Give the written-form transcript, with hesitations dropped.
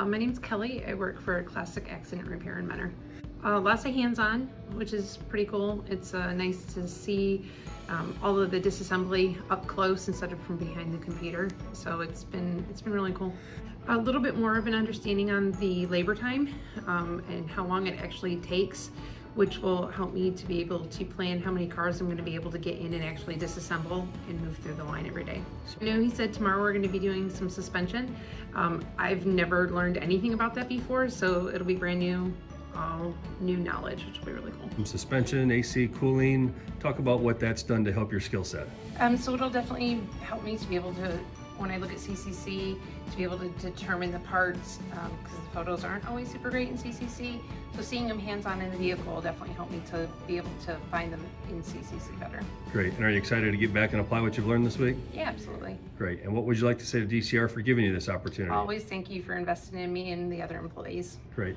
My name's Kelly. I work for Classic Accident Repair in Mentor. Lots of hands-on, which is pretty cool. It's nice to see all of the disassembly up close instead of from behind the computer. So it's been really cool. A little bit more of an understanding on the labor time and how long it actually takes, which will help me to be able to plan how many cars I'm going to be able to get in and actually disassemble and move through the line every day. So I know he said tomorrow we're going to be doing some suspension. I've never learned anything about that before, so it'll be brand new, all new knowledge, which will be really cool. Some suspension, AC, cooling, talk about what that's done to help your skill set. So it'll definitely help me to be able to, when I look at CCC, to be able to determine the parts, because the photos aren't always super great in CCC. So seeing them hands-on in the vehicle will definitely help me to be able to find them in CCC better. Great. And are you excited to get back and apply what you've learned this week? Yeah, absolutely. Great. And what would you like to say to DCR for giving you this opportunity? Always thank you for investing in me and the other employees. Great.